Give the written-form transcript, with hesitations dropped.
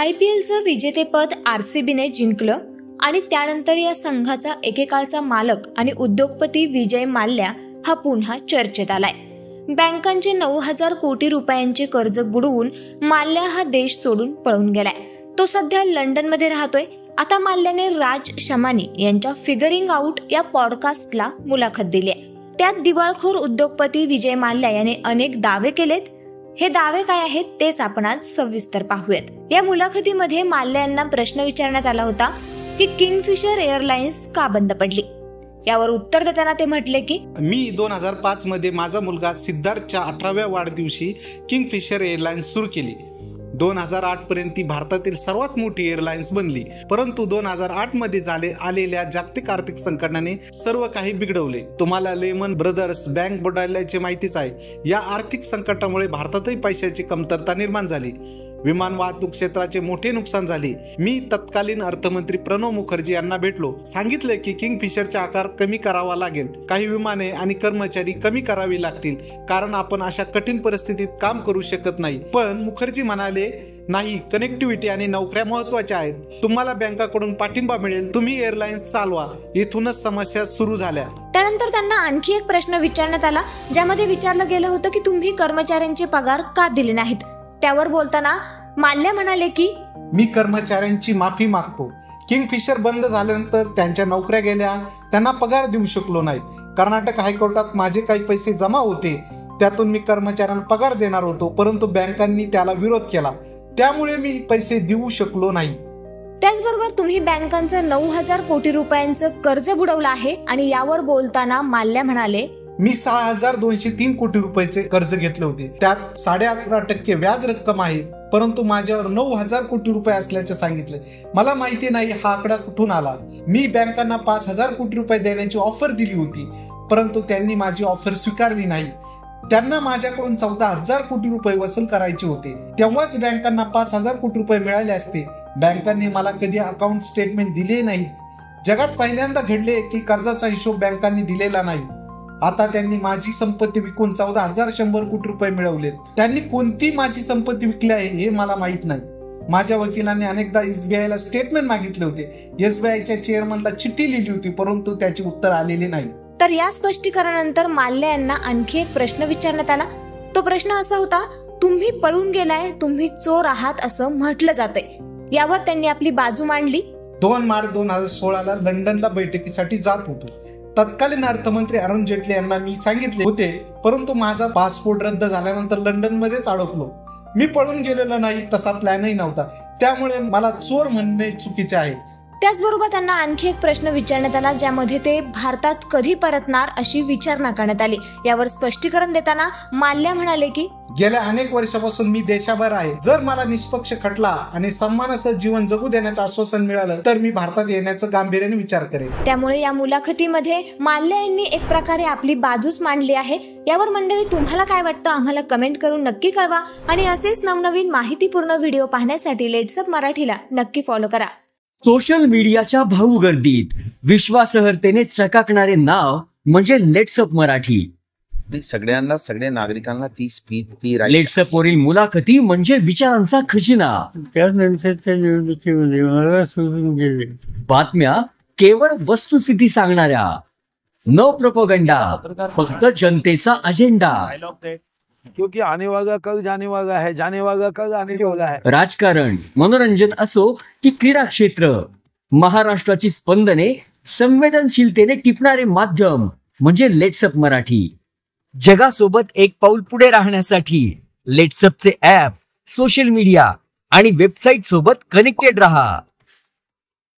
IPLचं विजेतेपद RCBने जिंकलं आणि त्यानंतर या संघाचा एकेकाळचा मालक आणि उद्योगपती विजय माल्या हा पुन्हा चर्चेत आलाय। बँकांचे 9,000 कोटी रुपयांचे कर्ज बुडवून माल्या हा देश सोडून पळून गेलाय। तो सध्या लंडनमध्ये राहतोय। आता माल्याने राज शमानी यांच्या फिगरिंग आउट या पॉडकास्टला मुलाखत दिली आहे। त्यात दिवाळखोर उद्योगपती विजय माल्या याने अनेक दावे केलेत। हे दावे काय आहेत तेच आपण आज सविस्तर पाहूयात। या मुलाखतीमध्ये माल्या यांना प्रश्न विचारण्यात आला होता की किंगफिशर एअरलाइन्स का बंद पडली। यावर उत्तर देताना ते म्हटले की मी 2005 मध्ये माझा मुलगा सिद्धार्थच्या 18व्या वाढदिवशी किंगफिशर एअरलाइन्स सुरू केली। 2008 पर्यंत ती भारतातील सर्वात मोठी एअरलाइन्स बनली, परंतु 2008 मध्ये आलेल्या जागतिक आर्थिक संकटाने सर्व काही बिघडवले। तुम्हाला लेमन ब्रदर्स बँक बुडाल्याची माहितीच आहे। या आर्थिक संकटामुळे भारतातही पैशाची कमतरता निर्माण झाली। विमान वाहतूक क्षेत्राचे मोठे नुकसान झाले। मी तत्कालीन अर्थमंत्री प्रणव मुखर्जी यांना भेटलो, सांगितले की किंगफिशरचा आकार कमी करावा लागेल, काही विमाने आणि कर्मचारी कमी करावी लागतील, कारण आपण अशा कठीण परिस्थितीत काम करू शकत नाही। पण मुखर्जी म्हणाले, नाही, कनेक्टिव्हिटी आणि नोकऱ्या महत्वाच्या आहेत। तुम्हाला बँकाकडून पाठिंबा मिळेल, तुम्ही एअरलाइन्स चालवा। इथूनच समस्या सुरू झाल्या। त्यानंतर त्यांना आणखी एक प्रश्न विचारण्यात आला, ज्यामध्ये विचारलं गेलं होतं की तुम्ही कर्मचाऱ्यांचे पगार का दिले नाहीत। त्यावर बोलताना माल्या म्हणाले की मी कर्मचाऱ्यांची माफी मागतो। किंगफिशर बंद झाल्यानंतर त्यांच्या नोकऱ्या गेल्या, त्यांना पगार देऊ शकलो नाही। कर्नाटक हायकोर्टात माझे काही पैसे जमा होते, त्यातून मी कर्मचाऱ्यांना पगार देणार होतो, परंतु बँकांनी त्याला विरोध केला, त्यामुळे मी पैसे देऊ शकलो नाही। त्याचबरोबर तुम्ही बँकांचं 9,000 कोटी रुपयांचं कर्ज बुडवलं आहे आणि यावर बोलताना माल्या म्हणाले मी 6,203 कोटी रुपयाचे कर्ज घेतले होते, त्यात 11.5% व्याज रक्कम आहे, परंतु माझ्यावर 9,000 कोटी रुपये असल्याचे सांगितले। मला माहिती नाही हा आकडा कुठून आला। मी बँकांना 5,000 कोटी रुपये देण्याची ऑफर दिली होती, परंतु त्यांनी माझी ऑफर स्वीकारली नाही। त्यांना माझ्याकडून 14,000 कोटी रुपये वसूल करायचे होते, तेव्हाच बँकांना 5,000 कोटी रुपये मिळाले असते। बँकांनी मला कधी अकाउंट स्टेटमेंट दिले नाही। जगात पहिल्यांदा घडले की कर्जाचा हिशोब बँकांनी दिलेला नाही। आता त्यांनी माझी संपत्ती विकून 14,100 कोटी रुपये मिळवलेत। त्यांनी कोणती माझी संपत्ती विकली आहे हे मला माहित नाही। माझ्या वकिलांनी अनेकदा SBI ला स्टेटमेंट मागितले होते। SBIच्या चेअरमनला चिठ्ठी लिहिली होती, परंतु त्याचे उत्तर आलेले नाही। तर या स्पष्टीकरणानंतर माल्या यांना आणखी एक प्रश्न विचारण्यात आला। तो प्रश्न असा होता, तुम्ही पळून गेलाय, तुम्ही चोर आहात असं म्हटलं जातंय। यावर त्यांनी आपली बाजू मांडली। 2 मार्च 2016 लंडनला बैठकीसाठी जात होतो। तत्कालीन अर्थमंत्री अरुण जेटली यांना मी सांगितले होते, परंतु माझा पासपोर्ट रद्द झाल्यानंतर लंडन मध्येच अडकलो। मी पळून गेलेलो नाही, तसा प्लॅनही नव्हता, त्यामुळे मला चोर म्हणणे चुकीचे आहे। त्याचबरोबर त्यांना आणखी एक प्रश्न विचारण्यात आला, ज्यामध्ये ते भारतात कधी परतणार अशी विचारणा करण्यात आली। यावर स्पष्टीकरण देताना माल्या म्हणाले की गेल्या अनेक वर्षापासून मी देशाबाहेर आहे। जर मला निष्पक्ष खटला आणि सन्मानासह जीवन जगू देण्याचं आश्वासन मिळालं तर मी भारतात येण्याचा गांभीर्याने विचार करेन। त्यामुळे या मुलाखतीमध्ये माल्या यांनी एक प्रकारे आपली बाजूच मांडली आहे। यावर मंडळी तुम्हाला काय वाटतं आम्हाला कमेंट करून नक्की कळवा आणि असेच नवनवीन माहितीपूर्ण व्हिडिओ पाहण्यासाठी लेट्सअप मराठीला नक्की फॉलो करा। सोशल मीडियाच्या भाऊ गर्दीत विश्वासार्हतेने चकाकणारे नाव म्हणजे लेट्सअप मराठी। सगळ्यांना, सगळ्या नागरिकांना ती स्पीच, ती लेट्सअप वरील मुलाखती म्हणजे विचारांचा खजिना। त्यानंतरच्या निवडणुकीमध्ये मला सोडून गेले। बातम्या केवळ वस्तुस्थिती सांगणाऱ्या, न प्रोपोगंडा, फक्त जनतेचा अजेंडा। क्योंकि आने वाला कल जाने वाला है, जाने वाला कल आने वाला है। राजकारण, मनोरंजन असो की क्रीडा क्षेत्र, महाराष्ट्राची स्पंदने संवेदनशीलतेने टिपणारे माध्यम म्हणजे लेट्सअप मराठी। जगासोबत एक पाऊल पुढे राहण्यासाठी लेट्सअपचे ॲप, सोशल मीडिया आणि वेबसाईट सोबत कनेक्टेड रहा।